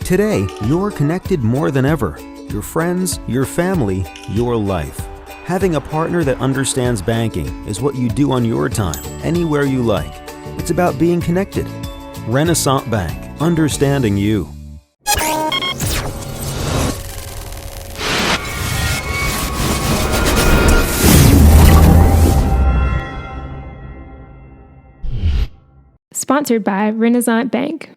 Today, you're connected more than ever. Your friends, your family, your life. Having a partner that understands banking is what you do on your time, anywhere you like. It's about being connected. Renaissance Bank, understanding you. Sponsored by Renaissance Bank.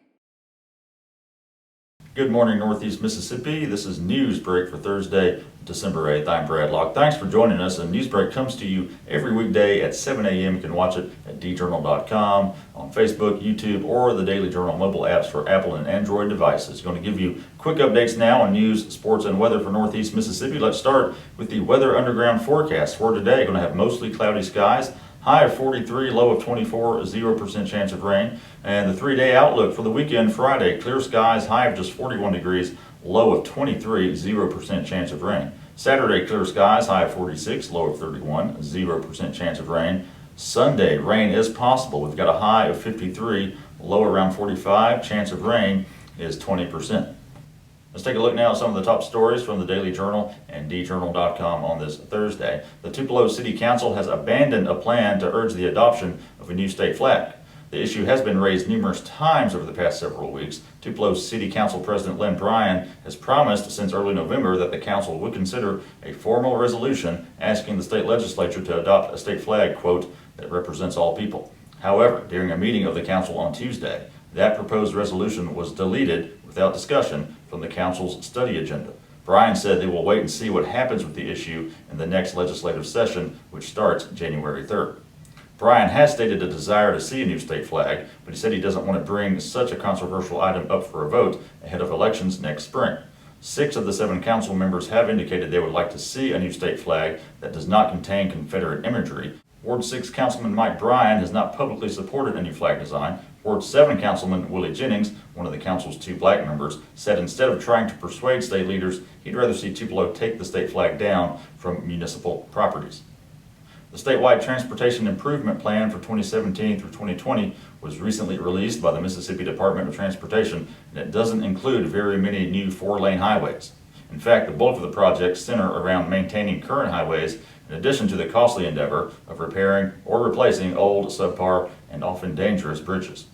Good morning, Northeast Mississippi. This is Newsbreak for Thursday, December 8th. I'm Brad Locke. Thanks for joining us. And Newsbreak comes to you every weekday at 7 a.m. You can watch it at djournal.com, on Facebook, YouTube, or the Daily Journal mobile apps for Apple and Android devices. Going to give you quick updates now on news, sports, and weather for Northeast Mississippi. Let's start with the Weather Underground forecast for today. Going to have mostly cloudy skies. High of 43, low of 24, 0% chance of rain. And the 3-day outlook for the weekend, Friday, clear skies, high of just 41 degrees, low of 23, 0% chance of rain. Saturday, clear skies, high of 46, low of 31, 0% chance of rain. Sunday, rain is possible. We've got a high of 53, low around 45, chance of rain is 20%. Let's take a look now at some of the top stories from the Daily Journal and djournal.com on this Thursday. The Tupelo City Council has abandoned a plan to urge the adoption of a new state flag. The issue has been raised numerous times over the past several weeks. Tupelo City Council President Len Bryan has promised since early November that the council would consider a formal resolution asking the state legislature to adopt a state flag, quote, that represents all people. However, during a meeting of the council on Tuesday, that proposed resolution was deleted without discussion from the council's study agenda. Bryan said they will wait and see what happens with the issue in the next legislative session, which starts January 3rd. Bryan has stated a desire to see a new state flag, but he said he doesn't want to bring such a controversial item up for a vote ahead of elections next spring. 6 of the 7 council members have indicated they would like to see a new state flag that does not contain Confederate imagery. Ward 6 Councilman Mike Bryan has not publicly supported a new flag design. Ward 7 Councilman Willie Jennings, one of the council's 2 black members, said instead of trying to persuade state leaders, he'd rather see Tupelo take the state flag down from municipal properties. The statewide transportation improvement plan for 2017 through 2020 was recently released by the Mississippi Department of Transportation, and it doesn't include very many new 4-lane highways. In fact, the bulk of the projects center around maintaining current highways in addition to the costly endeavor of repairing or replacing old, subpar, and often dangerous bridges.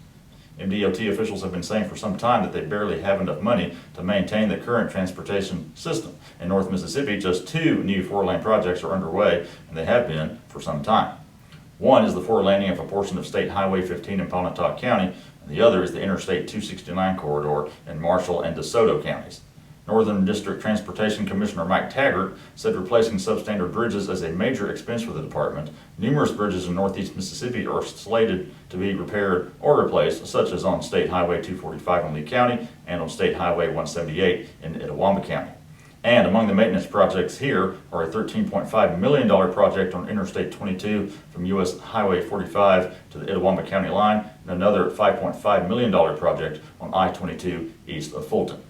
MDOT officials have been saying for some time that they barely have enough money to maintain the current transportation system. In North Mississippi, just 2 new 4-lane projects are underway, and they have been for some time. One is the 4-laning of a portion of State Highway 15 in Pontotoc County, and the other is the Interstate 269 corridor in Marshall and DeSoto counties. Northern District Transportation Commissioner Mike Taggart said replacing substandard bridges is a major expense for the department. Numerous bridges in Northeast Mississippi are slated to be repaired or replaced, such as on State Highway 245 in Lee County and on State Highway 178 in Itawamba County. And among the maintenance projects here are a $13.5 million project on Interstate 22 from U.S. Highway 45 to the Itawamba County line, and another $5.5 million project on I-22 east of Fulton.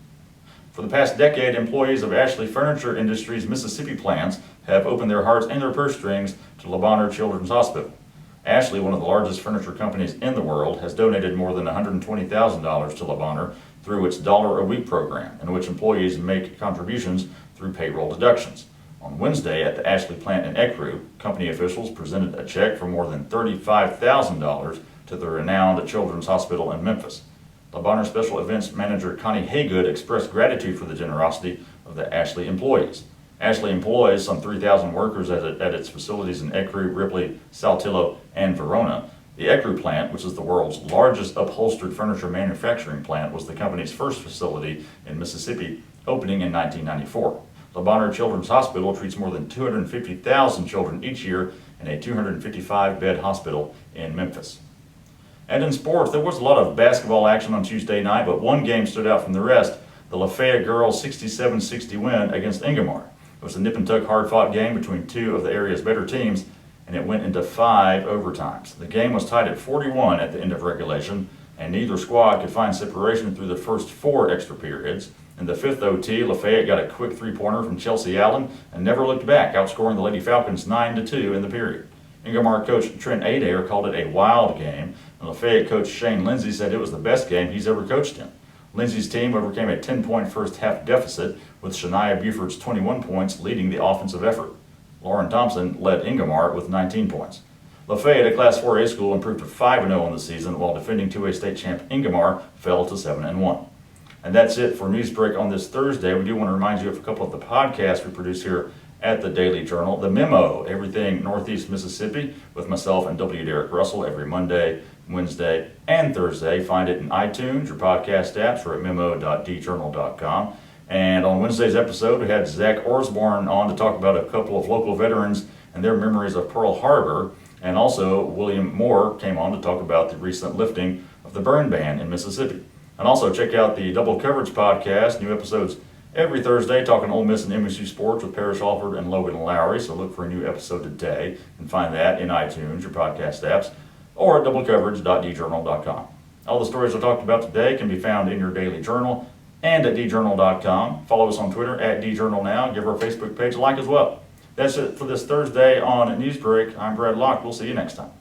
For the past decade, employees of Ashley Furniture Industries Mississippi plants have opened their hearts and their purse strings to Le Bonheur Children's Hospital. Ashley, one of the largest furniture companies in the world, has donated more than $120,000 to Le Bonheur through its $1 a Week program, in which employees make contributions through payroll deductions. On Wednesday at the Ashley plant in Ecru, company officials presented a check for more than $35,000 to the renowned Children's Hospital in Memphis. Le Bonheur Special Events Manager Connie Haygood expressed gratitude for the generosity of the Ashley employees. Ashley employs some 3,000 workers at its facilities in Ecru, Ripley, Saltillo, and Verona. The Ecru plant, which is the world's largest upholstered furniture manufacturing plant, was the company's first facility in Mississippi, opening in 1994. Le Bonheur Children's Hospital treats more than 250,000 children each year in a 255-bed hospital in Memphis. And in sports, there was a lot of basketball action on Tuesday night, but one game stood out from the rest: the Lafayette girls' 67-60 win against Ingomar. It was a nip-and-tuck, hard-fought game between 2 of the area's better teams, and it went into 5 overtimes. The game was tied at 41 at the end of regulation, and neither squad could find separation through the first 4 extra periods. In the 5th OT, Lafayette got a quick 3-pointer from Chelsea Allen and never looked back, outscoring the Lady Falcons 9-2 in the period. Ingomar coach Trent Adair called it a wild game, and Lafayette coach Shane Lindsay said it was the best game he's ever coached in. Lindsey's team overcame a 10-point first-half deficit, with Shania Buford's 21 points leading the offensive effort. Lauren Thompson led Ingomar with 19 points. Lafayette, a Class 4A school, improved to 5-0 in the season, while defending 2A state champ Ingomar fell to 7-1. And that's it for Newsbreak on this Thursday. We do want to remind you of a couple of the podcasts we produce here at the Daily Journal. The Memo, everything Northeast Mississippi, with myself and W. Derek Russell every Monday, Wednesday, and Thursday. Find it in iTunes, your podcast apps, or at memo.djournal.com. And on Wednesday's episode, we had Zach Orsborn on to talk about a couple of local veterans and their memories of Pearl Harbor. And also, William Moore came on to talk about the recent lifting of the burn ban in Mississippi. And also, check out the Double Coverage podcast, new episodes every Thursday, talking Ole Miss and MSU sports with Parrish Alford and Logan Lowry. So look for a new episode today and find that in iTunes, your podcast apps, or at doublecoverage.djournal.com. All the stories I talked about today can be found in your Daily Journal and at djournal.com. Follow us on Twitter at djournalnow. Give our Facebook page a like as well. That's it for this Thursday on Newsbreak. I'm Brad Locke. We'll see you next time.